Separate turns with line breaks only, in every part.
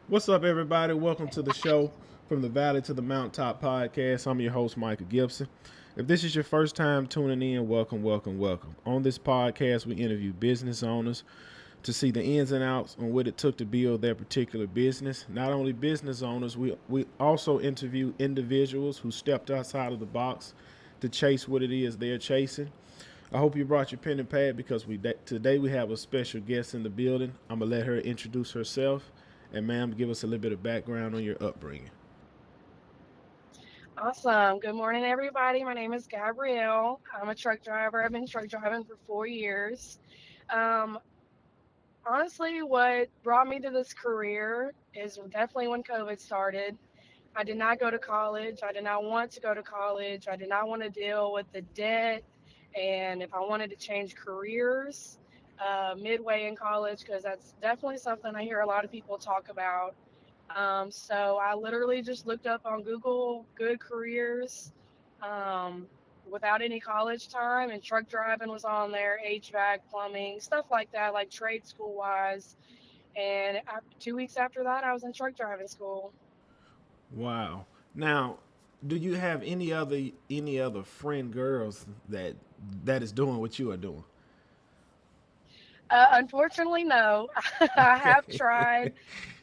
What's up, everybody? Welcome to the show from the Valley to the Mountaintop podcast. I'm your host, Michael Gibson. If this is your first time tuning in, welcome, welcome, welcome. On this podcast, we interview business owners to see the ins and outs on what it took to build their particular business. Not only business owners, we also interview individuals who stepped outside of the box to chase what it is they're chasing. I hope you brought your pen and pad because today we have a special guest in the building. I'm gonna let her introduce herself, and ma'am, give us a little bit of background on your upbringing.
Awesome. Good morning, everybody. My name is Gabrielle. I'm a truck driver. I've been truck driving for 4 years. Um, Honestly, what brought me to this career is definitely when COVID started. I did not go to college. I did not want to go to college. I did not want to deal with the debt. And if I wanted to change careers midway in college, because that's definitely something I hear a lot of people talk about. So I literally just looked up on Google good careers um, without any college time, and truck driving was on there, HVAC, plumbing, stuff like that, like trade school wise. And 2 weeks after that, I was in truck driving school.
Wow. Now, do you have any other friend girls that is doing what you are doing?
Unfortunately, no. I have tried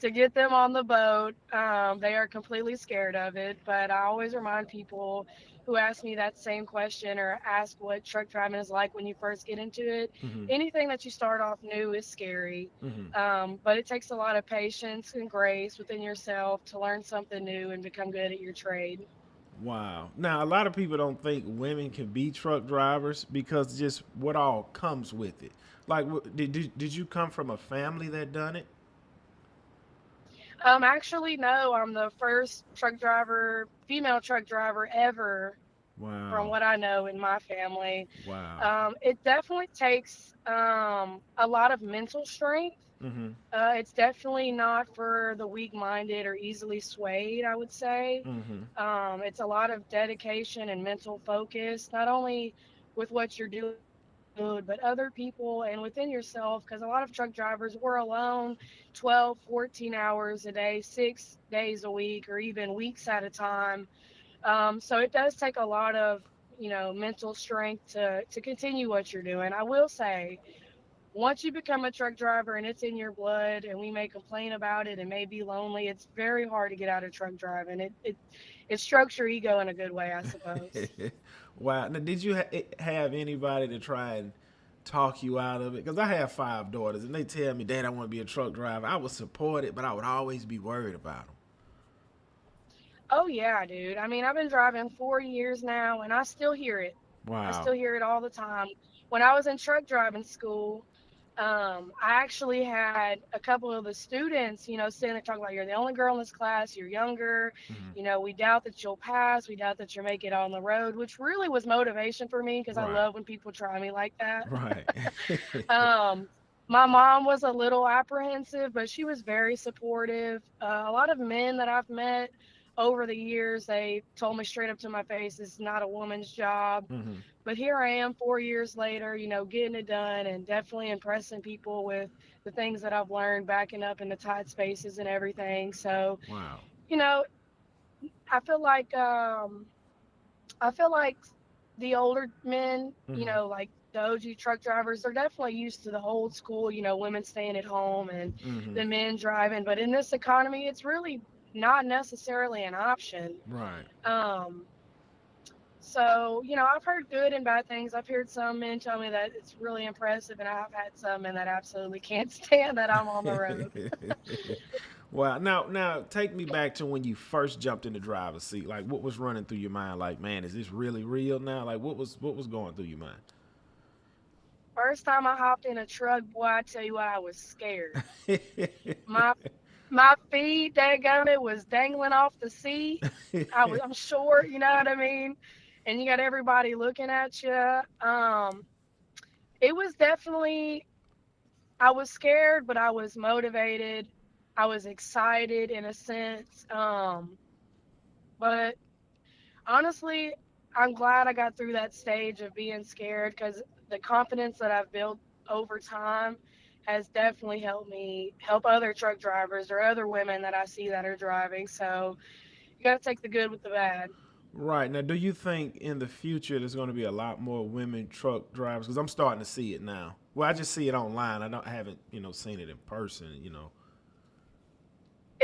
to get them on the boat. They are completely scared of it, but I always remind people who ask me that same question or ask what truck driving is like when you first get into it.
Mm-hmm.
Anything that you start off new is scary,
Mm-hmm.
but it takes a lot of patience and grace within yourself to learn something new and become good at your trade.
Wow. Now, a lot of people don't think women can be truck drivers because just what all comes with it. Like, did you come from a family that done it?
Actually, no, I'm the first truck driver, female truck driver ever from
Wow.
what I know in my family.
Wow.
It definitely takes a lot of mental strength.
Mm-hmm.
It's definitely not for the weak minded or easily swayed, I would say.
Mm-hmm.
It's a lot of dedication and mental focus, not only with what you're doing on the road, but other people and within yourself. Because a lot of truck drivers, we're alone 12, 14 hours a day, 6 days a week, or even weeks at a time. So it does take a lot of, mental strength to continue what you're doing. I will say, once you become a truck driver and it's in your blood, and we may complain about it and may be lonely, it's very hard to get out of truck driving. It strokes your ego in a good way, I suppose.
Wow. Now, did you have anybody to try and talk you out of it? Because I have five daughters, and they tell me, "Dad, I want to be a truck driver." I would support it, but I would always be worried about them.
Oh yeah, dude. I mean, I've been driving 4 years now, and I still hear it. I
Wow.
still hear it all the time. When I was in truck driving school, I actually had a couple of the students, sitting there talking about, you're the only girl in this class, you're younger,
Hmm.
we doubt that you'll pass, we doubt that you'll make it on the road, which really was motivation for me because I
Right.
love when people try me like that.
Right.
um, my mom was a little apprehensive, but she was very supportive. A lot of men that I've met over the years, they told me straight up to my face, it's not a woman's job.
Hmm.
But here I am 4 years later, getting it done and definitely impressing people with the things that I've learned, backing up in the tight spaces and everything. So,
Wow.
you know, I feel like I feel like the older men,
Hmm.
like the OG truck drivers, they're definitely used to the old school, women staying at home and
Hmm.
the men driving. But in this economy, it's really not necessarily an option.
Right.
Um, So, I've heard good and bad things. I've heard some men tell me that it's really impressive, and I've had some men that absolutely can't stand that I'm on the road.
Wow. Now, take me back to when you first jumped in the driver's seat. Like, what was running through your mind? Like, man, is this really real now? Like, what was going through your mind?
First time I hopped in a truck, boy, I tell you what, I was scared. My my feet, daggone it, was dangling off the seat. I'm short, you know what I mean? And you got everybody looking at you. It was definitely, I was scared, but I was motivated. I was excited in a sense. But honestly, I'm glad I got through that stage of being scared because the confidence that I've built over time has definitely helped me help other truck drivers or other women that I see that are driving. So you got to take the good with the bad.
Right. Now, do you think in the future there's going to be a lot more women truck drivers? Because I'm starting to see it now. Well, I just see it online. I haven't, seen it in person.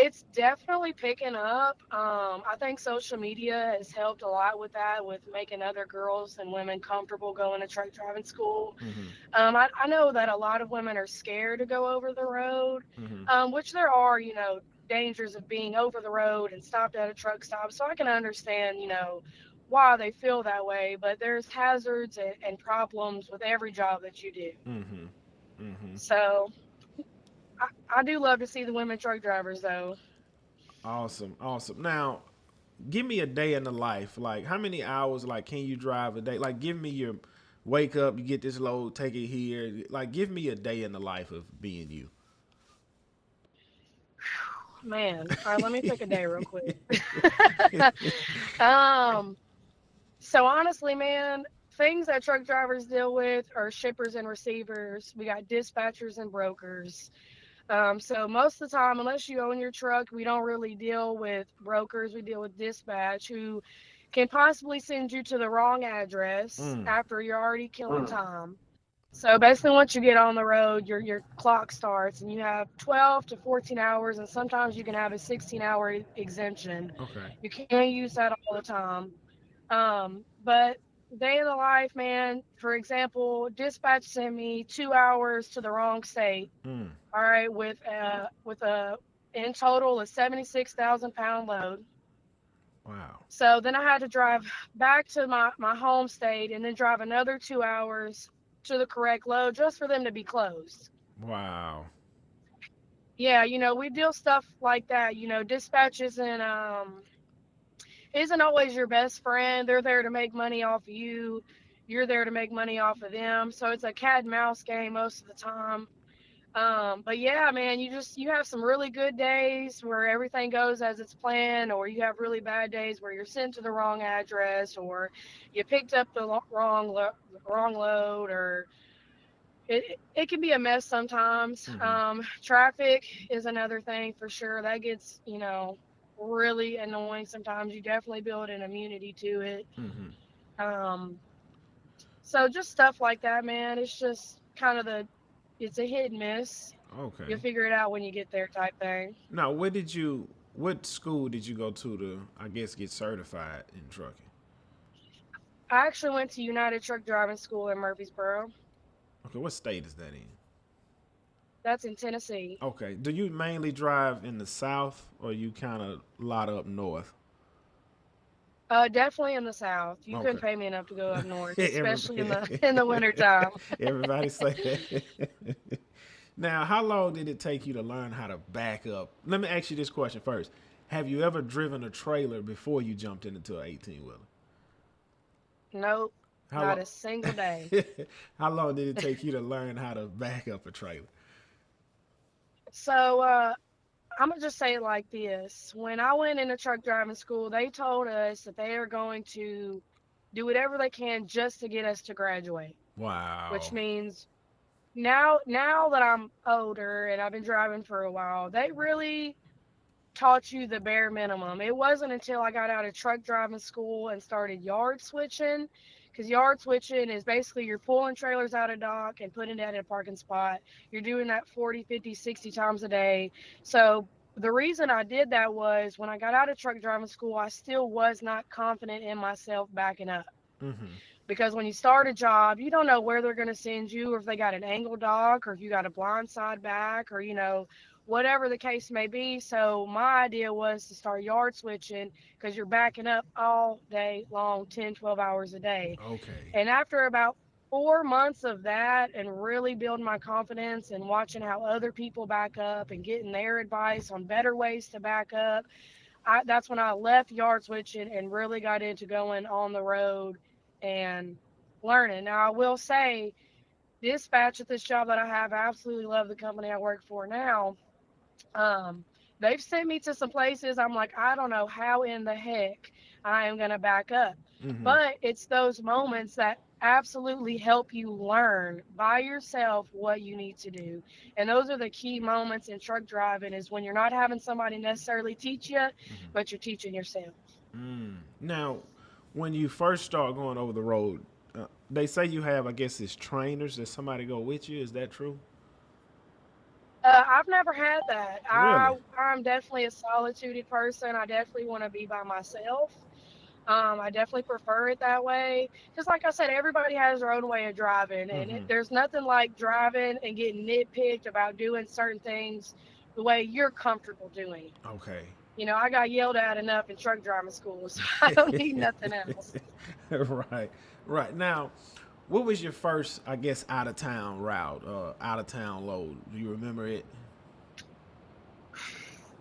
It's definitely picking up. I think social media has helped a lot with that, with making other girls and women comfortable going to truck driving school.
Mm-hmm.
I know that a lot of women are scared to go over the road,
Mm-hmm.
which there are, dangers of being over the road and stopped at a truck stop. So I can understand, why they feel that way. But there's hazards and problems with every job that you do.
Mm-hmm. Mm-hmm.
So I do love to see the women truck drivers, though.
Awesome. Awesome. Now, give me a day in the life. Like, how many hours, like, can you drive a day? Like, give me your wake up, you get this load, take it here. Like, give me a day in the life of being you.
Man, all right, let me pick a day real quick. um, so honestly, man, things that truck drivers deal with are shippers and receivers. We got dispatchers and brokers. So most of the time, unless you own your truck, we don't really deal with brokers. We deal with dispatch, who can possibly send you to the wrong address
Mm.
after you're already killing time. So basically, once you get on the road, your clock starts, and you have 12 to 14 hours, and sometimes you can have a 16-hour exemption.
Okay.
You can't use that all the time. But day in the life, man. For example, dispatch sent me 2 hours to the wrong state.
Mm.
All right, with a in total a 76,000 pound load.
Wow.
So then I had to drive back to my home state and then drive another 2 hours to the correct load just for them to be closed.
Wow.
Yeah, we deal stuff like that. Dispatch isn't always your best friend. They're there to make money off of you. You're there to make money off of them. So it's a cat and mouse game most of the time. But yeah, man, you have some really good days where everything goes as it's planned, or you have really bad days where you're sent to the wrong address, or you picked up the wrong load, or it can be a mess sometimes.
Mm-hmm.
Traffic is another thing for sure. That gets really annoying sometimes. You definitely build an immunity to it.
Mm-hmm.
Um, so just stuff like that, man. It's just kind of it's a hit and miss. You'll
Okay.
figure it out when you get there, type thing.
Now, what school did you go to, I guess, get certified in trucking?
I actually went to United Truck Driving School in Murfreesboro.
Okay, what state is that in?
That's in Tennessee.
Okay. Do you mainly drive in the south or you kind of lot up north?
Definitely in the South. You couldn't
Okay.
pay me enough to go up north, especially in
Everybody,
the in the winter time.
everybody say that. Now, how long did it take you to learn how to back up? Let me ask you this question first. Have you ever driven a trailer before you jumped into an 18 wheeler?
Nope,
How
not
long?
a single day.
How long did it take you to learn how to back up a trailer?
So I'm gonna just say it like this: when I went into truck driving school, they told us that they are going to do whatever they can just to get us to graduate, which
Wow.
means now that I'm older and I've been driving for a while, they really taught you the bare minimum. It wasn't until I got out of truck driving school and started yard switching, because yard switching is basically you're pulling trailers out of dock and putting it in a parking spot. You're doing that 40, 50, 60 times a day. So the reason I did that was when I got out of truck driving school, I still was not confident in myself backing up.
Mm-hmm.
Because when you start a job, you don't know where they're going to send you, or if they got an angle dock, or if you got a blind side back, or whatever the case may be. So my idea was to start yard switching, because you're backing up all day long, 10, 12 hours a day.
Okay.
And after about 4 months of that and really building my confidence and watching how other people back up and getting their advice on better ways to back up, that's when I left yard switching and really got into going on the road and learning. Now, I will say, dispatch at this job that I have, I absolutely love the company I work for now. Um, they've sent me to some places I'm like, I don't know how in the heck I am going to back up.
Mm-hmm.
But it's those moments that absolutely help you learn by yourself what you need to do. And those are the key moments in truck driving is when you're not having somebody necessarily teach you,
Hmm.
but you're teaching yourself.
Now, when you first start going over the road, they say you have, I guess, it's trainers that somebody go with you. Is that true?
I've never had that.
Really?
I'm definitely a solitude person. I definitely want to be by myself. I definitely prefer it that way. Because, like I said, everybody has their own way of driving, and
Mm-hmm.
there's nothing like driving and getting nitpicked about doing certain things the way you're comfortable doing it.
Okay.
I got yelled at enough in truck driving school, so I don't need nothing else.
Right. Right. Now, what was your first, I guess, out of town route, out of town load? Do you remember it?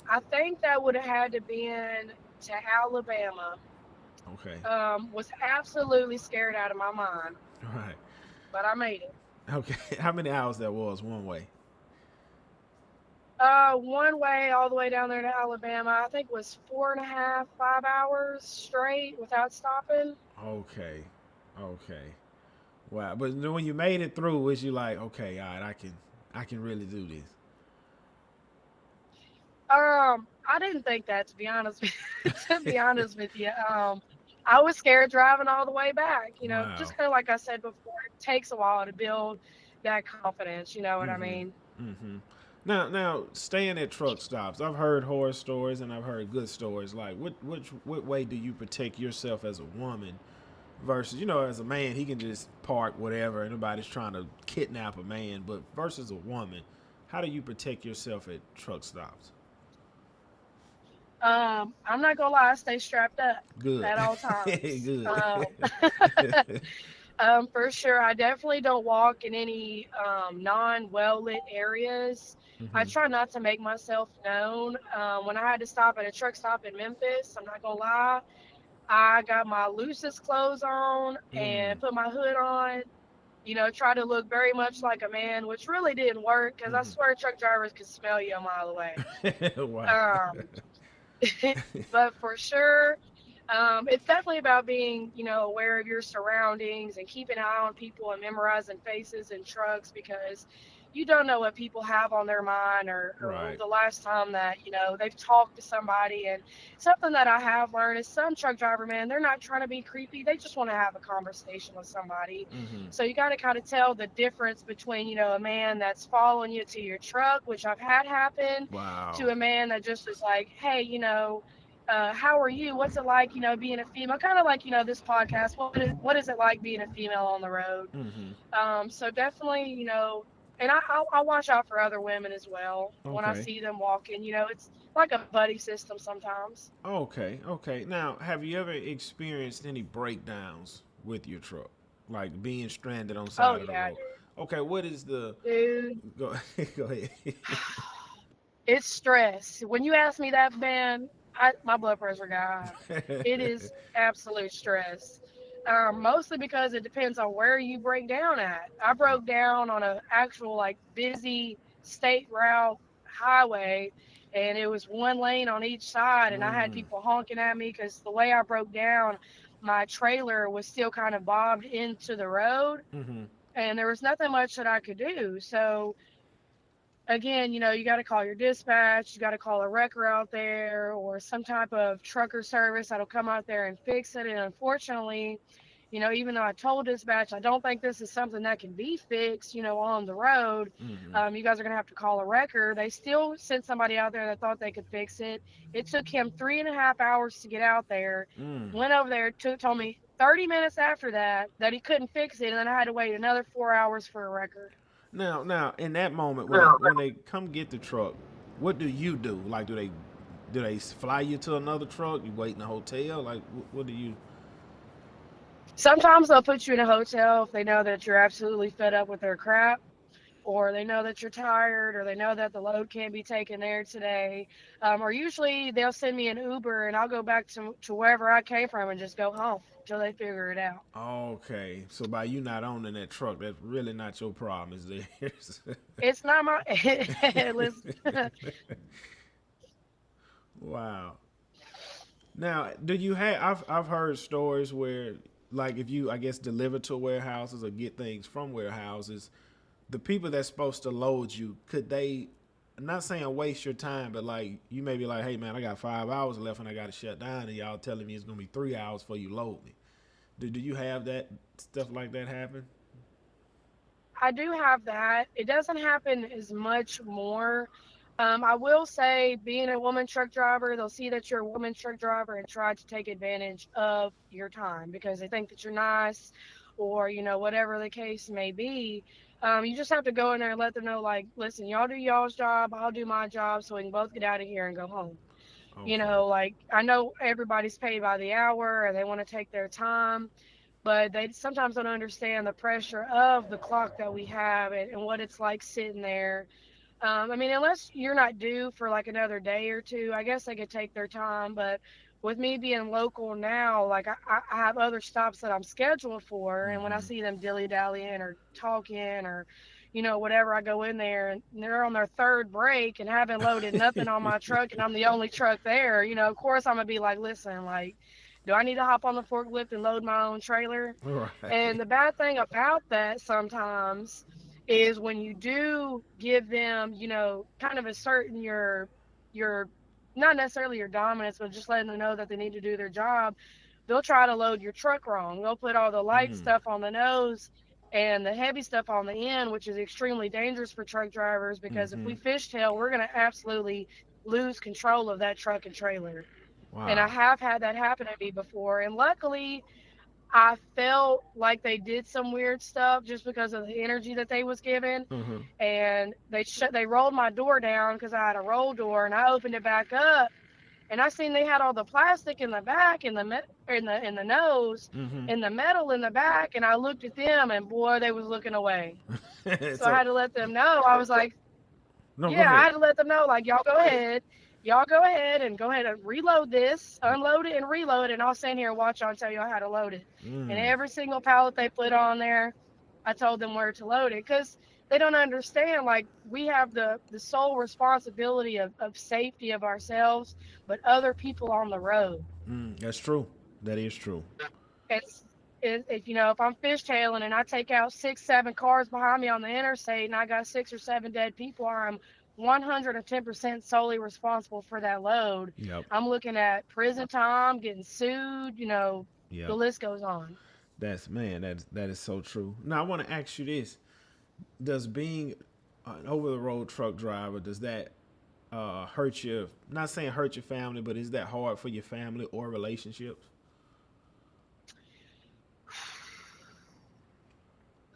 I think that would have had to been to Alabama.
Okay.
Was absolutely scared out of my mind,
Right.
but I made it.
Okay. How many hours that was one way?
One way all the way down there to Alabama. I think was 4.5, 5 hours straight without stopping.
Okay. Okay. Wow. But when you made it through, was you like, okay, all right, I can really do this?
I didn't think that, to be honest. To be honest with you, I was scared driving all the way back.
Wow.
Just kind of like I said before, it takes a while to build that confidence. You know what I
Mm-hmm.
mean?
Mm-hmm. Now, staying at truck stops. I've heard horror stories and I've heard good stories. Like, what way do you protect yourself as a woman versus, as a man, he can just park whatever. And nobody's trying to kidnap a man, but versus a woman, how do you protect yourself at truck stops?
I'm not gonna lie, I stay strapped up
Good.
at all times.
Good.
For sure. I definitely don't walk in any non-well lit areas. I
Hmm.
try not to make myself known. When I had to stop at a truck stop in Memphis, I'm not gonna lie, I got my loosest clothes on
Mm.
and put my hood on. Try to look very much like a man, which really didn't work because I
Hmm.
swear truck drivers could smell you a mile away.
Wow.
Um, but for sure, it's definitely about being, aware of your surroundings and keeping an eye on people and memorizing faces and trucks because you don't know what people have on their mind or
Right.
the last time that, they've talked to somebody. And something that I have learned is some truck driver, man, they're not trying to be creepy. They just want to have a conversation with somebody.
Hmm.
So you got to kind of tell the difference between, a man that's following you to your truck, which I've had happen,
Wow.
to a man that just was like, hey, how are you? What's it like, being a female? Kind of like, this podcast. What is it like being a female on the road?
Hmm.
So definitely, and I'll watch out for other women as well when I
Okay.
see them walking. It's like a buddy system sometimes.
Okay. Okay. Now, have you ever experienced any breakdowns with your truck, like being stranded on
Oh
side of the
yeah,
road? Okay. What is the
dude.
go? Go ahead.
It's stress. When you ask me that, man, my blood pressure got high. It is absolute stress. Mostly because it depends on where you break down at. I broke down on an actual like busy state route highway, and it was one lane on each side, and I had
Mm.
people honking at me because the way I broke down, my trailer was still kind of bobbed into the road,
Mm-hmm.
and there was nothing much that I could do. So again, you got to call your dispatch, you got to call a wrecker out there or some type of trucker service that'll come out there and fix it. And unfortunately, even though I told dispatch, I don't think this is something that can be fixed, on the road.
Mm-hmm.
You guys are going to have to call a wrecker. They still sent somebody out there that thought they could fix it. It took him 3.5 hours to get out there.
Mm.
Went over there, told me 30 minutes after that he couldn't fix it. And then I had to wait another 4 hours for a wrecker.
Now, in that moment, when they come get the truck, what do you do? Like, do they fly you to another truck? You wait in a hotel? Like, what do you?
Sometimes they'll put you in a hotel if they know that you're absolutely fed up with their crap, or they know that you're tired, or they know that the load can't be taken there today. Or usually they'll send me an Uber and I'll go back to wherever I came from and just go home until they figure it out.
Okay, so by you not owning that truck, that's really not your problem, is theirs.
It's not my. Listen,
Wow. Now, do you have? I've heard stories where like if you, I guess, deliver to warehouses or get things from warehouses, the people that's supposed to load you, could they? I'm not saying waste your time, but like you may be like, hey man, I got 5 hours left and I got to shut down, and y'all telling me it's gonna be 3 hours before you load me. Do you have that stuff like that happen?
I do have that. It doesn't happen as much more. I will say, being a woman truck driver, they'll see that you're a woman truck driver and try to take advantage of your time because they think that you're nice or, whatever the case may be. You just have to go in there and let them know, like, listen, y'all do y'all's job, I'll do my job so we can both get out of here and go home.
Okay.
Like, I know everybody's paid by the hour and they want to take their time, but they sometimes don't understand the pressure of the clock that we have and what it's like sitting there. I mean, unless you're not due for like another day or two, I guess they could take their time. But with me being local now, like I have other stops that I'm scheduled for, and when I
Mm-hmm.
see them dilly dallying or talking or, whatever, I go in there and they're on their third break and haven't loaded nothing on my truck, and I'm the only truck there. Of course I'm gonna be like, listen, like, do I need to hop on the forklift and load my own trailer?
Right.
And the bad thing about that sometimes is when you do give them, kind of asserting your not necessarily your dominance, but just letting them know that they need to do their job, they'll try to load your truck wrong. They'll put all the light
Mm.
stuff on the nose and the heavy stuff on the end, which is extremely dangerous for truck drivers because if
Mm-hmm.
we fishtail, we're going to absolutely lose control of that truck and trailer. And I
Wow.
have had that happen to me before. And luckily, I felt like they did some weird stuff just because of the energy that they was given,
Mm-hmm.
and they rolled my door down because I had a roll door, and I opened it back up, and I seen they had all the plastic in the back, in the nose,
Mm-hmm.
in the metal in the back, and I looked at them, and boy, they was looking away. So I
So
had to let them know. I was like,
no, go
yeah, I
ahead.
had to let them know, like, y'all go ahead. Y'all go ahead and reload this, unload it and reload it, and I'll stand here and watch y'all and tell y'all how to load it. And
Mm.
every single pallet they put on there, I told them where to load it because they don't understand. Like, we have the sole responsibility of safety of ourselves, but other people on the road.
Mm. That's true. That is true.
It's if if I'm fishtailing and I take out 6, 7 cars behind me on the interstate and I got 6 or 7 dead people, I'm 110% solely responsible for that load.
Yep.
I'm looking at prison time, getting sued. The
Yep.
list goes on.
That's man. That is so true. Now I want to ask you this: does being an over the road truck driver, does that hurt your? Not saying hurt your family, but is that hard for your family or relationships?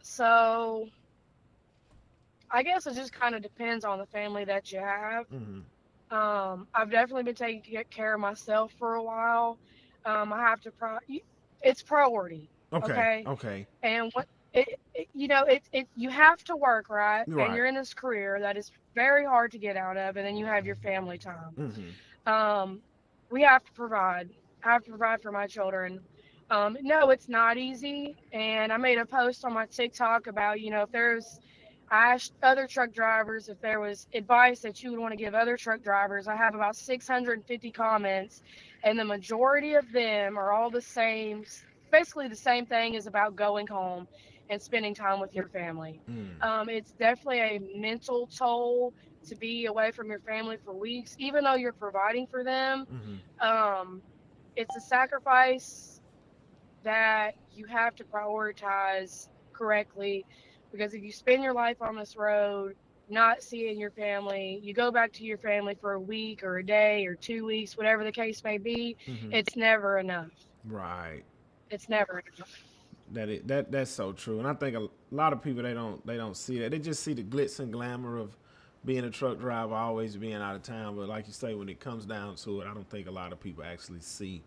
So I guess it just kind of depends on the family that you have.
Mm-hmm.
I've definitely been taking care of myself for a while. I have to it's priority,
Okay.
okay?
Okay.
And what you have to work, right?
You're
And
right.
you're in this career that is very hard to get out of, and then you have your family time.
Mm-hmm.
Um, we have to provide. I have to provide for my children. No, it's not easy. And I made a post on my TikTok about, if there's, I asked other truck drivers if there was advice that you would want to give other truck drivers. I have about 650 comments, and the majority of them are all the same. Basically, the same thing is about going home and spending time with your family.
Mm.
It's definitely a mental toll to be away from your family for weeks, even though you're providing for them.
Mm-hmm.
Um, it's a sacrifice that you have to prioritize correctly because if you spend your life on this road not seeing your family, you go back to your family for a week or a day or 2 weeks, whatever the case may be,
Mm-hmm.
it's never enough.
Right.
It's never enough.
That's so true, and I think a lot of people they don't see that. They just see the glitz and glamour of being a truck driver, always being out of town. But like you say, when it comes down to it, I don't think a lot of people actually see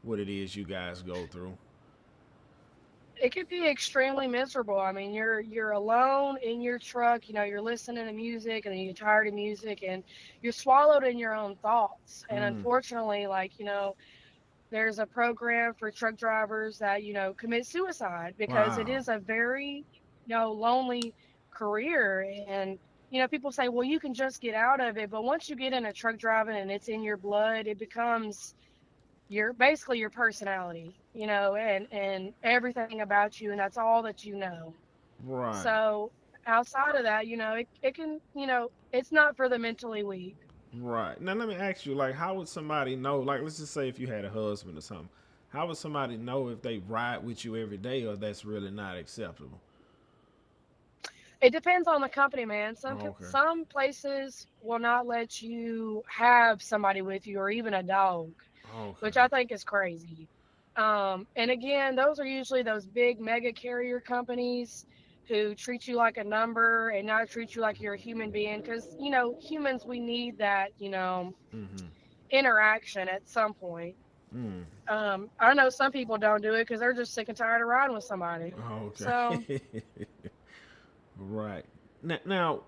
what it is you guys go through.
It could be extremely miserable. I mean, you're alone in your truck, you're listening to music and then you're tired of music and you're swallowed in your own thoughts. And
Mm.
unfortunately, like, there's a program for truck drivers that, commit suicide because it
Wow.
is a very, lonely career. And, people say, well, you can just get out of it. But once you get in a truck driving and it's in your blood, it becomes your basically your personality, and everything about you, and that's all that you know.
Right.
So outside of that, it can, it's not for the mentally weak.
Right. Now let me ask you, like, how would somebody know? Like, let's just say if you had a husband or something, how would somebody know if they ride with you every day or that's really not acceptable?
It depends on the company, man.
Okay.
Some places will not let you have somebody with you or even a dog, which I
Okay.
think is crazy. And again, those are usually those big mega carrier companies who treat you like a number and not treat you like you're a human being. Because, humans, we need that,
Mm-hmm.
interaction at some point.
Mm.
I know some people don't do it because they're just sick and tired of riding with somebody. So
Okay. Right. Now,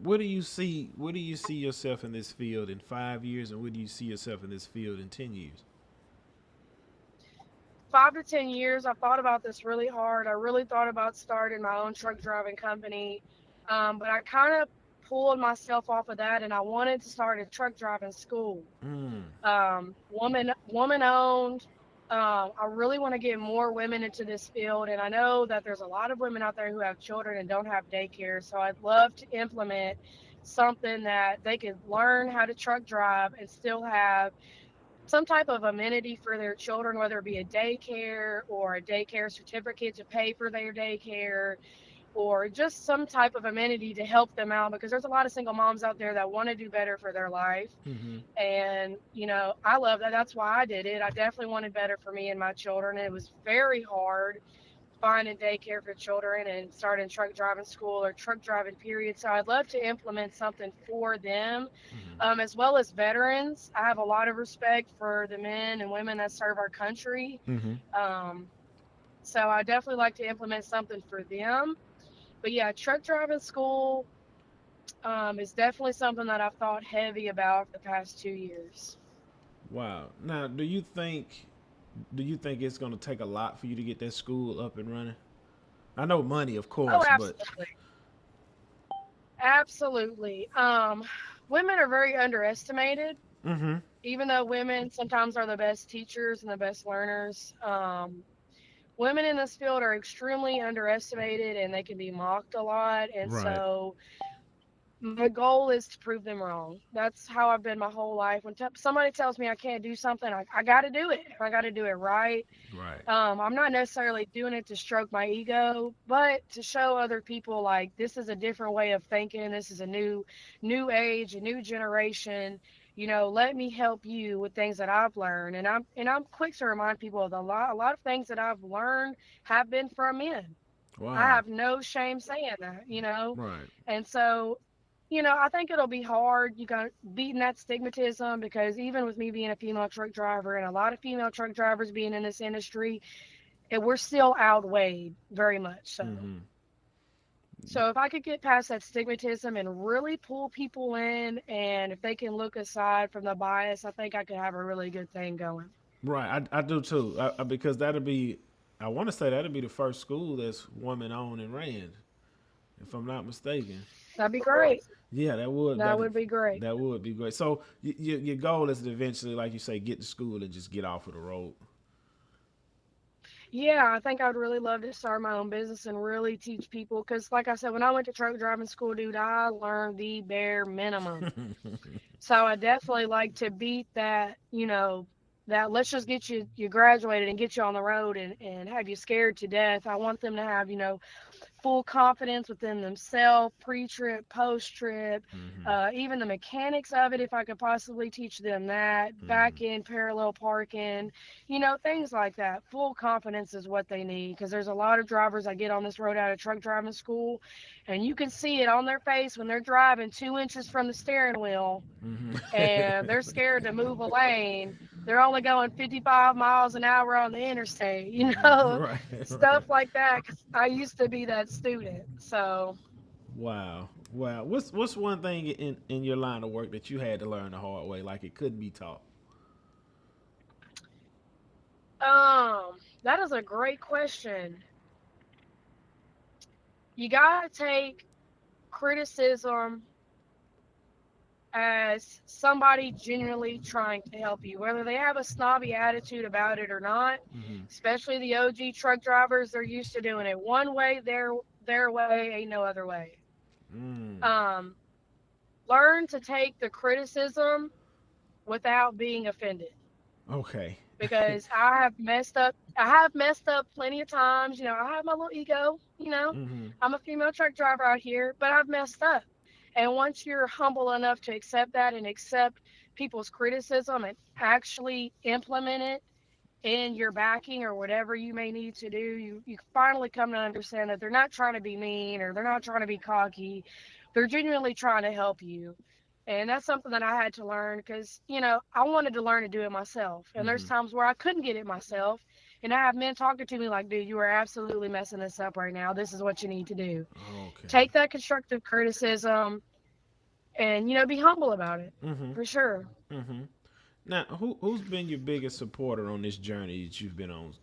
what do you see? Where do you see yourself in this field in 5 years, and where do you see yourself in this field in 10 years?
5 to 10 years, I thought about this really hard. I really thought about starting my own truck driving company, but I kind of pulled myself off of that, and I wanted to start a truck driving school.
Mm.
Woman owned. I really want to get more women into this field, and I know that there's a lot of women out there who have children and don't have daycare. So I'd love to implement something that they could learn how to truck drive and still have some type of amenity for their children, whether it be a daycare or a daycare certificate to pay for their daycare, or just some type of amenity to help them out, because there's a lot of single moms out there that want to do better for their life.
Mm-hmm.
And, I love that. That's why I did it. I definitely wanted better for me and my children. It was very hard finding daycare for children and starting truck driving school or truck driving period. So I'd love to implement something for them,
Mm-hmm.
as well as veterans. I have a lot of respect for the men and women that serve our country.
Mm-hmm.
Um, so I definitely like to implement something for them. But yeah, truck driving school, is definitely something that I've thought heavy about for the past 2 years.
Wow. Now, do you think it's going to take a lot for you to get that school up and running? I know money, of
Oh,
course, but
absolutely. Absolutely. Women are very underestimated,
mm-hmm.
even though women sometimes are the best teachers and the best learners. Women in this field are extremely underestimated and they can be mocked a lot. And
Right.
so my goal is to prove them wrong. That's how I've been my whole life. When somebody tells me I can't do something, I got to do it. I got to do it right.
Right.
I'm not necessarily doing it to stroke my ego, but to show other people like this is a different way of thinking. This is a new age, a new generation. Let me help you with things that I've learned, and I'm quick to remind people of a lot of things that I've learned have been from men. I
Wow.
have no shame saying that.
Right.
And so, I think it'll be hard. You got beating that stigmatism, because even with me being a female truck driver and a lot of female truck drivers being in this industry, we're still outweighed very much so.
Mm-hmm.
So if I could get past that stigmatism and really pull people in, and if they can look aside from the bias, I think I could have a really good thing going.
Right. I do too. Because that'll be, I want to say that'll be the first school that's woman owned and ran, if I'm not mistaken.
That'd be great.
Yeah, that would
That
that
would be great.
that would be great. So your goal is to eventually, like you say, get to school and just get off of the road.
Yeah, I think I would really love to start my own business and really teach people. Because, like I said, when I went to truck driving school, dude, I learned the bare minimum. So I definitely like to beat that, that let's just get you graduated and get you on the road and have you scared to death. I want them to have, full confidence within themselves, pre-trip, post-trip,
Mm-hmm.
even the mechanics of it, if I could possibly teach them that,
Mm-hmm.
back end, parallel parking, things like that. Full confidence is what they need, because there's a lot of drivers that get on this road out of truck driving school, and you can see it on their face when they're driving 2 inches from the steering wheel and they're
Mm-hmm.
scared to move a lane. They're only going 55 miles an hour on the interstate,
Right.
stuff
Right.
like that. 'Cause I used to be that student. So,
Wow. Wow. What's one thing in your line of work that you had to learn the hard way, like it couldn't be taught?
that is a great question. You got to take criticism as somebody genuinely trying to help you, whether they have a snobby attitude about it or not.
Mm-hmm.
Especially the OG truck drivers, they're used to doing it one way, their way, ain't no other way.
Mm.
Um, Learn to take the criticism without being offended.
Okay.
Because I have messed up. I have messed up plenty of times. I have my little ego.
Mm-hmm.
I'm a female truck driver out here, but I've messed up. And once you're humble enough to accept that and accept people's criticism and actually implement it in your backing or whatever you may need to do, you finally come to understand that they're not trying to be mean or they're not trying to be cocky. They're genuinely trying to help you. And that's something that I had to learn because, I wanted to learn to do it myself. And there's
Mm-hmm.
times where I couldn't get it myself. And I have men talking to me like, dude, you are absolutely messing this up right now. This is what you need to do.
Okay.
Take that constructive criticism and, be humble about it
Mm-hmm.
for sure.
Mm-hmm. Now, who's been your biggest supporter on this journey that you've been on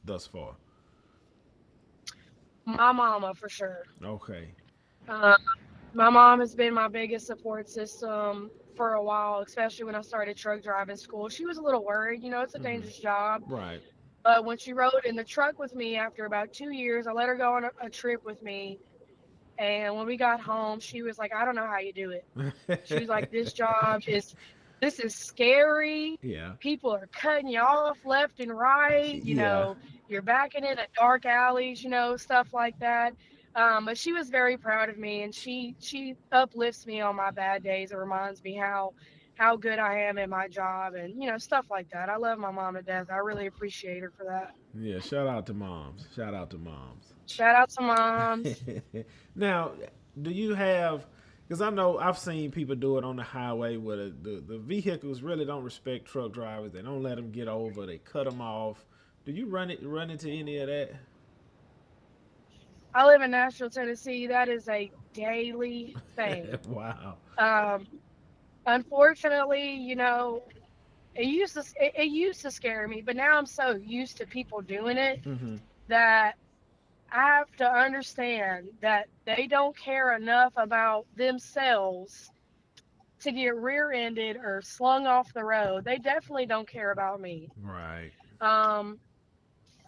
thus far?
My mama for sure.
Okay.
Uh, my mom has been my biggest support system for a while, especially when I started truck driving school. She was a little worried. It's a
Mm-hmm.
dangerous job.
Right.
But when she rode in the truck with me after about 2 years, I let her go on a trip with me. And when we got home, she was like, I don't know how you do it. She was like, this is scary.
Yeah.
People are cutting you off left and right.
Yeah.
You're backing into dark alleys, stuff like that. But she was very proud of me, and she uplifts me on my bad days. It reminds me how good I am at my job, and stuff like that. I love my mom to death. I really appreciate her for that.
Yeah. Shout out to moms. Shout out to moms.
Shout out to moms.
Now, do you have? Because I know I've seen people do it on the highway where the vehicles really don't respect truck drivers. They don't let them get over. They cut them off. Do you run into any of that?
I live in Nashville, Tennessee. That is a daily thing.
Wow.
Um, Unfortunately, it used to scare me, but now I'm so used to people doing it
Mm-hmm.
that I have to understand that they don't care enough about themselves to get rear-ended or slung off the road. They definitely don't care about me.
Right.
Um,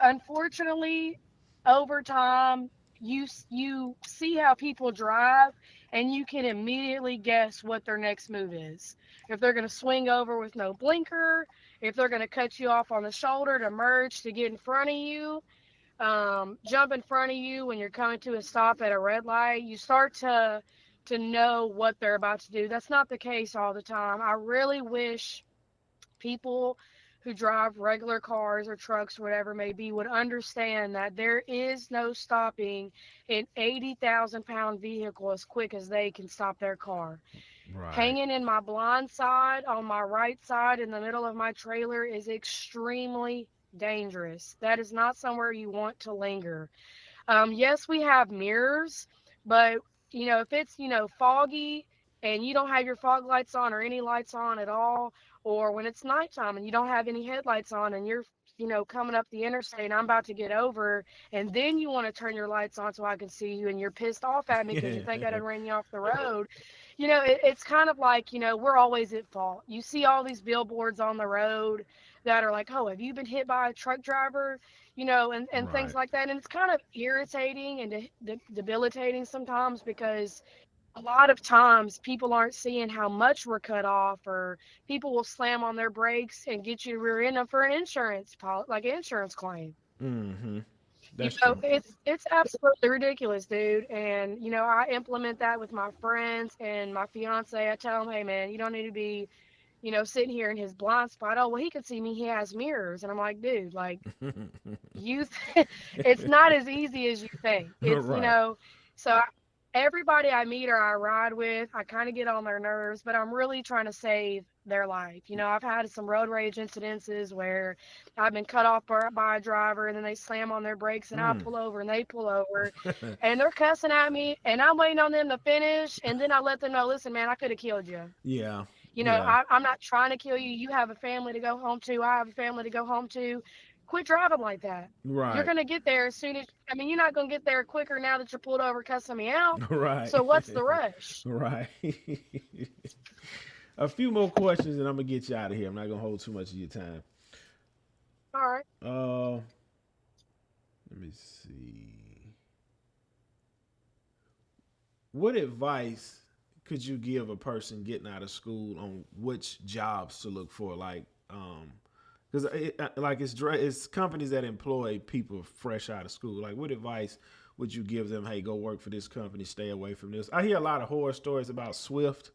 Unfortunately, over time, you see how people drive, and you can immediately guess what their next move is. If they're going to swing over with no blinker, if they're going to cut you off on the shoulder to merge to get in front of you, jump in front of you when you're coming to a stop at a red light, you start to know what they're about to do. That's not the case all the time. I really wish people who drive regular cars or trucks, whatever it may be, would understand that there is no stopping an 80,000-pound vehicle as quick as they can stop their car.
Right.
Hanging in my blind side on my right side in the middle of my trailer is extremely dangerous. That is not somewhere you want to linger. Yes, we have mirrors, but if it's foggy and you don't have your fog lights on or any lights on at all, or when it's nighttime and you don't have any headlights on and you're coming up the interstate and I'm about to get over, and then you want to turn your lights on so I can see you and you're pissed off at me because you think I done ran you off the road. It's kind of like, we're always at fault. You see all these billboards on the road that are like, oh, have you been hit by a truck driver? And things
Right.
like that. And it's kind of irritating and debilitating sometimes because a lot of times people aren't seeing how much we're cut off, or people will slam on their brakes and get you to rear end them for an like an insurance claim.
Mm-hmm. That's true.
It's absolutely ridiculous, dude. And I implement that with my friends and my fiance. I tell them, hey man, you don't need to be sitting here in his blind spot. Oh, well, he can see me. He has mirrors. And I'm like, dude, like, you it's not as easy as you think. It's
Right.
so everybody I meet or I ride with, I kind of get on their nerves, but I'm really trying to save their life. I've had some road rage incidences where I've been cut off by a driver and then they slam on their brakes and I
Mm.
pull over and they pull over and they're cussing at me and I'm waiting on them to finish, and then I let them know, listen man, I could have killed you.
Yeah. Yeah.
I'm not trying to kill you. You have a family to go home to. I have a family to go home to. Quit driving like that. You're
Right.
going to get there as soon as, you're not going to get there quicker now that you're pulled over cussing me out.
Right.
So what's the rush?
Right. A few more questions, and I'm gonna get you out of here. I'm not gonna hold too much of your time.
All right.
Uh, let me see. What advice could you give a person getting out of school on which jobs to look for? Like, because like it's companies that employ people fresh out of school. Like, what advice would you give them? Hey, go work for this company. Stay away from this. I hear a lot of horror stories about Swift.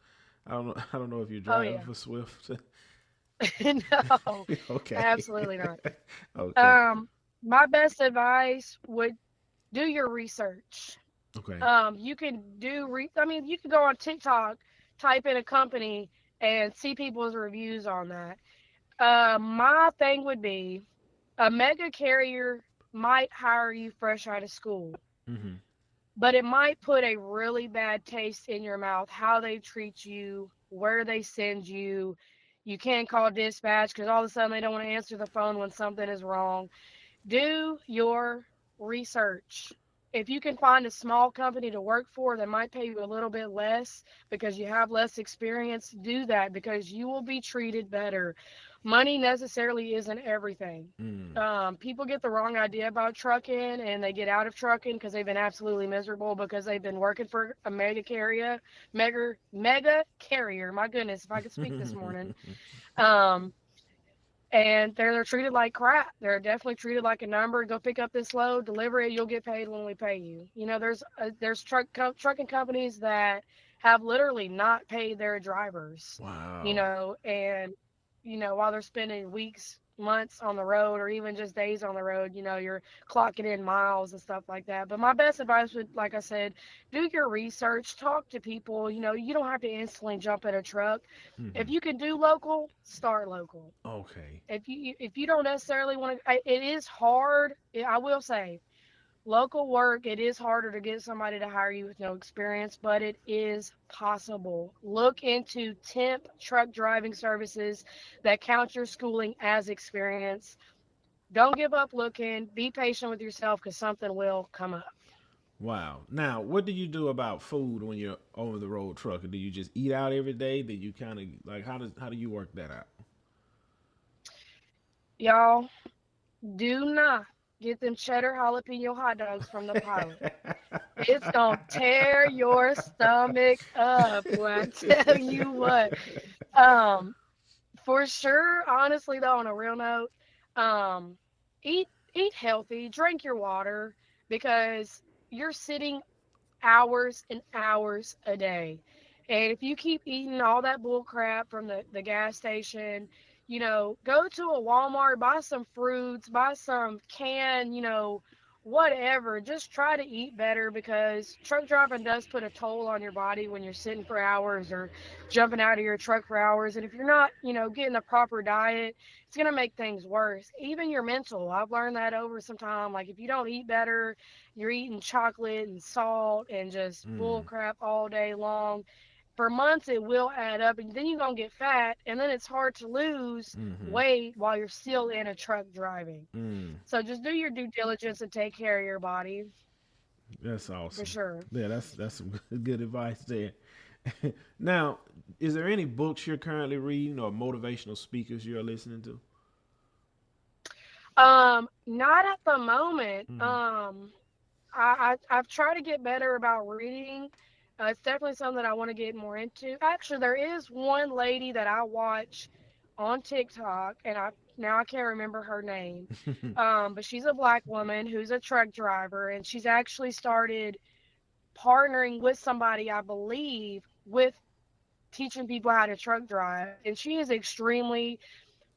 I don't know. I don't know if you're
Oh
driving
yeah.
for Swift.
No,
Okay.
absolutely not.
Okay.
Um, my best advice would do your research.
Okay.
You can I mean, you can go on TikTok, type in a company, and see people's reviews on that. My thing would be a mega carrier might hire you fresh out of school,
Mm-hmm.
but it might put a really bad taste in your mouth how they treat you, where they send you. You can't call dispatch because all of a sudden they don't want to answer the phone when something is wrong. Do your research. If you can find a small company to work for that might pay you a little bit less because you have less experience, do that because you will be treated better. Money necessarily isn't everything.
Mm.
People get the wrong idea about trucking and they get out of trucking because they've been absolutely miserable because they've been working for a mega carrier. My goodness, if I could speak this morning. Um, and they're treated like crap. They're definitely treated like a number. Go pick up this load, deliver it. You'll get paid when we pay you. You know, there's trucking companies that have literally not paid their drivers. You
Wow.
know, and while they're spending weeks, months on the road, or even just days on the road, you're clocking in miles and stuff like that. But my best advice would, like I said, do your research, talk to people. You don't have to instantly jump in a truck. If
Mm-hmm.
you can do local, start local.
Okay.
If you don't necessarily want to, it is hard. I will say, local work, it is harder to get somebody to hire you with no experience, but it is possible. Look into temp truck driving services that count your schooling as experience. Don't give up looking. Be patient with yourself because something will come up.
Wow. Now, what do you do about food when you're over the road trucking? Do you just eat out every day? Do you kind of like how do you work that out?
Y'all, do not get them cheddar jalapeno hot dogs from the pilot. It's gonna tear your stomach up when I tell you what. Um, for sure, honestly though, on a real note, um, eat eat healthy, drink your water because you're sitting hours and hours a day. And if you keep eating all that bull crap from the gas station, go to a Walmart, buy some fruits, buy some canned, whatever. Just try to eat better because truck driving does put a toll on your body when you're sitting for hours or jumping out of your truck for hours. And if you're not, getting the proper diet, it's going to make things worse. Even your mental. I've learned that over some time. Like if you don't eat better, you're eating chocolate and salt and just bull
Mm.
crap all day long. For months, it will add up, and then you're going to get fat, and then it's hard to lose
Mm-hmm.
weight while you're still in a truck driving.
Mm.
So just do your due diligence and take care of your body
That's
for
awesome.
sure.
Yeah, that's some good advice there. Now, is there any books you're currently reading or motivational speakers you're listening to?
Not at the moment.
Mm-hmm.
I've tried to get better about reading. It's definitely something that I want to get more into. Actually, there is one lady that I watch on TikTok, and I can't remember her name. But she's a black woman who's a truck driver, and she's actually started partnering with somebody, I believe, with teaching people how to truck drive. And she is extremely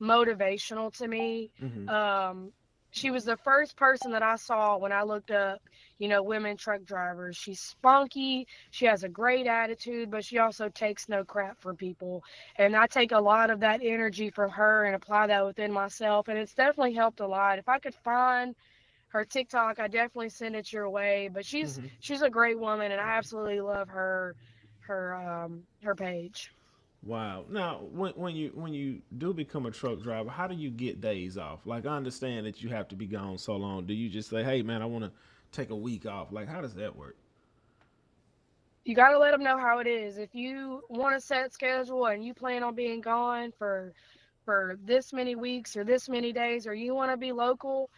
motivational to me.
Mm-hmm.
Um, she was the first person that I saw when I looked up, women truck drivers. She's spunky. She has a great attitude, but she also takes no crap from people. And I take a lot of that energy from her and apply that within myself. And it's definitely helped a lot. If I could find her TikTok, I definitely send it your way. But she's
Mm-hmm.
she's a great woman, and I absolutely love her page.
Wow. Now, when you do become a truck driver, how do you get days off? Like, I understand that you have to be gone so long. Do you just say, "Hey, man, I want to take a week off"? Like, how does that work?
You got to let them know how it is. If you want a set schedule and you plan on being gone for this many weeks or this many days, or you want to be local,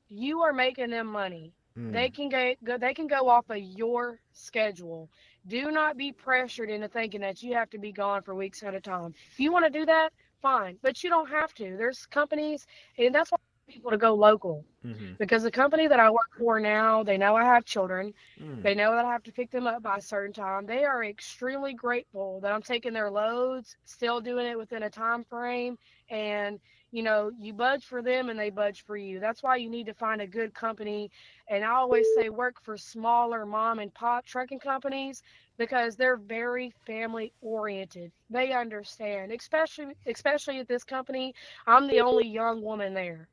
you are making them money.
Mm.
They can go off of your schedule. Do not be pressured into thinking that you have to be gone for weeks at a time. If you want to do that, fine, but you don't have to. There's companies, and that's why I want people to go local.
Mm-hmm.
Because the company that I work for now, they know I have children.
Mm.
They know that I have to pick them up by a certain time. They are extremely grateful that I'm taking their loads, still doing it within a time frame, and you budge for them and they budge for you. That's why you need to find a good company. And I always say work for smaller mom and pop trucking companies because they're very family oriented. They understand, especially at this company. I'm the only young woman there.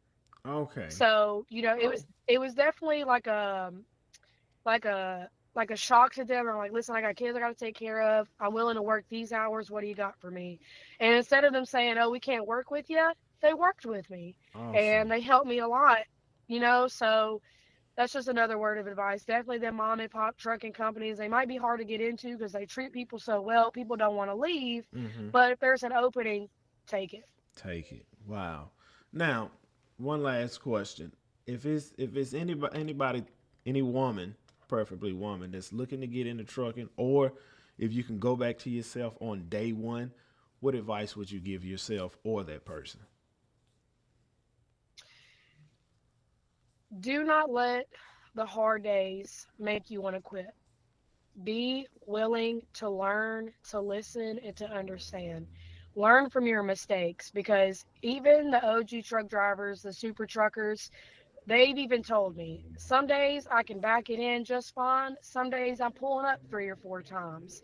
Okay.
So, it was definitely like a like a shock to them. I'm like, listen, I got kids I got to take care of. I'm willing to work these hours. What do you got for me? And instead of them saying, oh, we can't work with you, they worked with me
Awesome.
and they helped me a lot. So that's just another word of advice. Definitely them mom and pop trucking companies. They might be hard to get into because they treat people so well. People don't want to leave,
Mm-hmm.
but if there's an opening, take it.
Take it. Wow. Now, one last question. If it's anybody, any woman, preferably woman, that's looking to get into trucking, or if you can go back to yourself on day one, what advice would you give yourself or that person?
Do not let the hard days make you want to quit. Be willing to learn, to listen, and to understand. Learn from your mistakes because even the OG truck drivers, the super truckers, they've even told me some days I can back it in just fine. Some days I'm pulling up 3 or 4 times.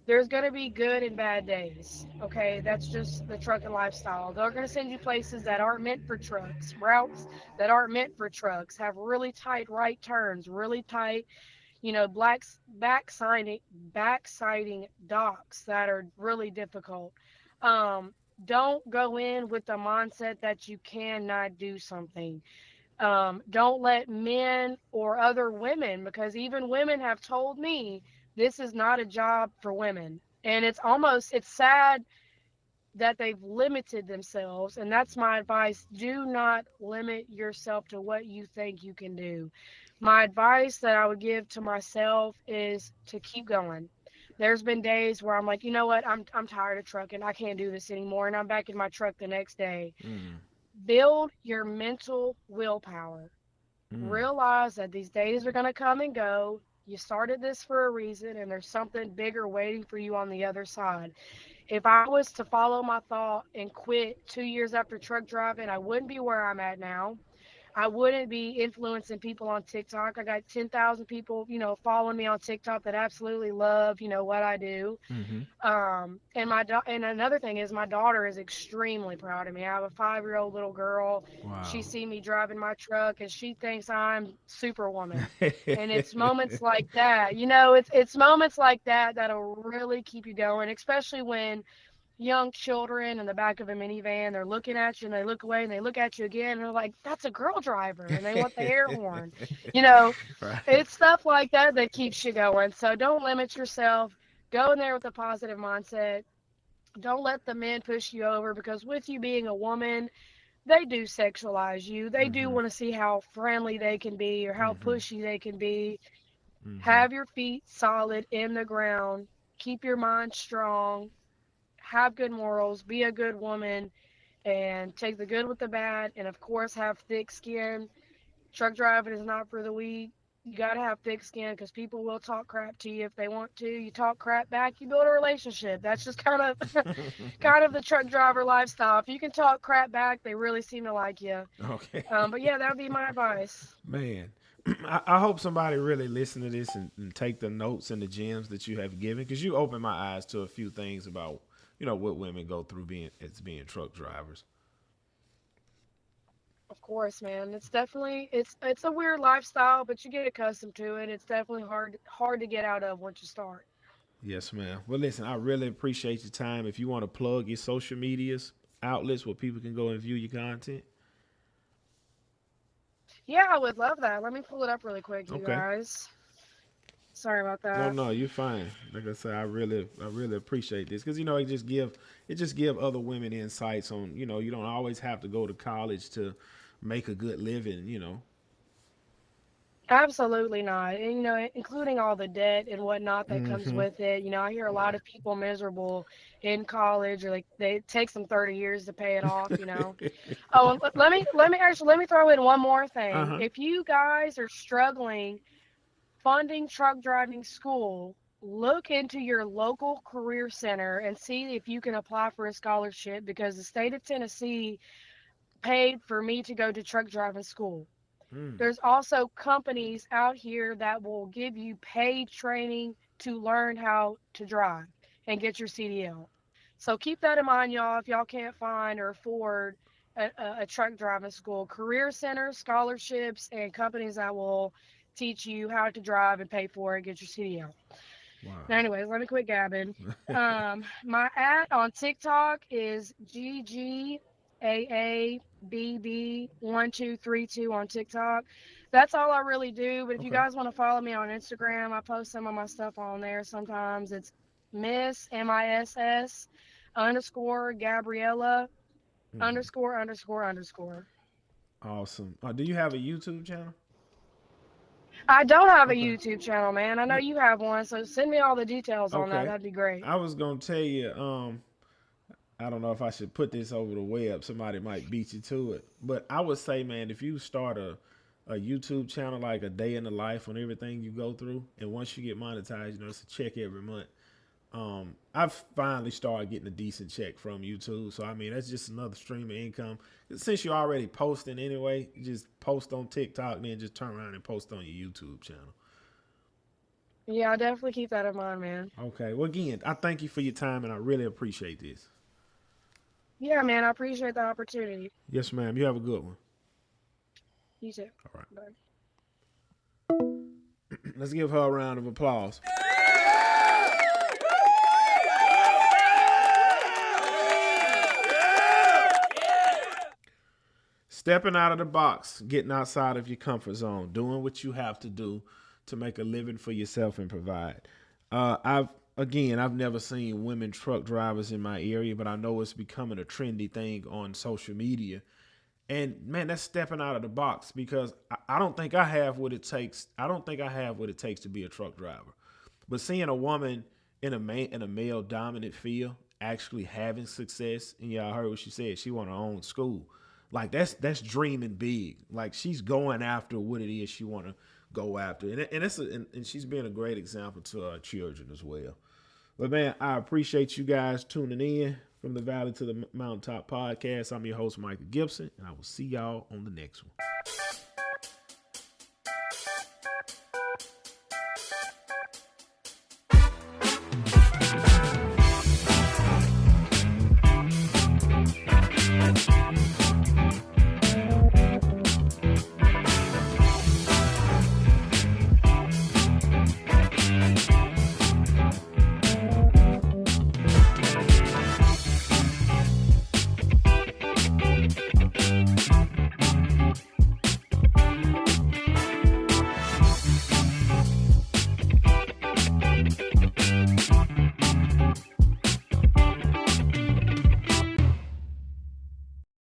There's going to be good and bad days. Okay. That's just the trucking lifestyle. They're going to send you places that aren't meant for trucks, routes that aren't meant for trucks, have really tight right turns, really tight blacks backsiding docks that are really difficult. Um, don't go in with the mindset that you cannot do something. Don't let men or other women, because even women have told me this is not a job for women. And it's sad that they've limited themselves. And that's my advice. Do not limit yourself to what you think you can do. My advice that I would give to myself is to keep going. There's been days where I'm like, you know what, I'm tired of trucking. I can't do this anymore. And I'm back in my truck the next day.
Mm.
Build your mental willpower.
Mm.
Realize that these days are going to come and go. You started this for a reason, and there's something bigger waiting for you on the other side. If I was to follow my thought and quit 2 years after truck driving, I wouldn't be where I'm at now. I wouldn't be influencing people on TikTok. I got 10,000 people, following me on TikTok that absolutely love, what I do.
Mm-hmm.
And another thing is my daughter is extremely proud of me. I have a 5-year-old little girl. She
Wow.
see me driving my truck and she thinks I'm Superwoman. And it's moments like that, it's moments like that that'll really keep you going, especially when young children in the back of a minivan, they're looking at you and they look away and they look at you again and they're like, that's a girl driver, and they want the air horn. You know,
Right.
it's stuff like that that keeps you going. So don't limit yourself. Go in there with a positive mindset. Don't let the men push you over because with you being a woman, they do sexualize you. They do
Mm-hmm.
want to see how friendly they can be or how
Mm-hmm.
pushy they can be.
Mm-hmm.
Have your feet solid in the ground. Keep your mind strong. Have good morals. Be a good woman and take the good with the bad. And of course, have thick skin. Truck driving is not for the weak. You got to have thick skin because people will talk crap to you if they want to. You talk crap back, you build a relationship. That's just kind of kind of the truck driver lifestyle. If you can talk crap back, they really seem to like you.
Okay.
But yeah, that would be my advice.
Man, I hope somebody really listen to this and take the notes and the gems that you have given, because you opened my eyes to a few things about what women go through being truck drivers.
Of course, man. It's a weird lifestyle, but you get accustomed to it. It's definitely hard to get out of once you start.
Yes, ma'am. Well, listen, I really appreciate your time. If you want to plug your social medias outlets where people can go and view your content.
Yeah, I would love that. Let me pull it up really quick, you
Okay.
guys. Sorry about
No,
that.
no, you're fine. Like I said, I really appreciate this because it just give other women insights on, you don't always have to go to college to make a good living.
Absolutely not. And, including all the debt and whatnot that comes
Mm-hmm.
with it. I hear a lot of people miserable in college, or like they it takes them 30 years to pay it off. Oh, and let me throw in one more
Uh
thing.
huh.
If you guys are struggling funding truck driving school, look into your local career center and see if you can apply for a scholarship, because the state of Tennessee paid for me to go to truck driving school.
Mm.
There's also companies out here that will give you paid training to learn how to drive and get your CDL. So keep that in mind, y'all, if y'all can't find or afford a truck driving school. Career centers, scholarships, and companies that will teach you how to drive and pay for it, get your CDL.
Wow.
Anyways, let me quit gabbing. My on TikTok is GGAABB1232 on TikTok. That's all I really do. But if you
Okay.
guys want to follow me on Instagram, I post some of my stuff on there. Sometimes it's Miss underscore Gabriella
Hmm.
underscore.
Awesome. Do you have a YouTube channel?
I don't have a
Okay.
YouTube channel, man. I know
You,
you have one, so send me all the details on that.
okay.
That'd be great.
I was gonna tell you. I don't know if I should put this over the web. Somebody might beat you to it. But I would say, man, if you start a YouTube channel, like a day in the life on everything you go through, and once you get monetized, it's a check every month. I've finally started getting a decent check from YouTube. So I mean, that's just another stream of income. Since you're already posting anyway, you just post on TikTok, then just turn around and post on your YouTube channel.
Yeah, I'll definitely keep that in mind, man.
Okay. Well, again, I thank you for your time, and I really appreciate this.
Yeah, man, I appreciate the opportunity.
Yes, ma'am. You have a good one.
You too.
All right.
Bye.
Let's give her a round of applause. Stepping out of the box, getting outside of your comfort zone, doing what you have to do to make a living for yourself and provide. I've never seen women truck drivers in my area, but I know it's becoming a trendy thing on social media. And man, that's stepping out of the box because I don't think I have what it takes. I don't think I have what it takes to be a truck driver. But seeing a woman in a male dominant field actually having success, and yeah, I heard what she said. She want her own school. Like that's dreaming big. Like she's going after what it is she want to go after, and she's being a great example to her children as well. But man, I appreciate you guys tuning in from the Valley to the Mountaintop podcast. I'm your host, Michael Gibson, and I will see y'all on the next one.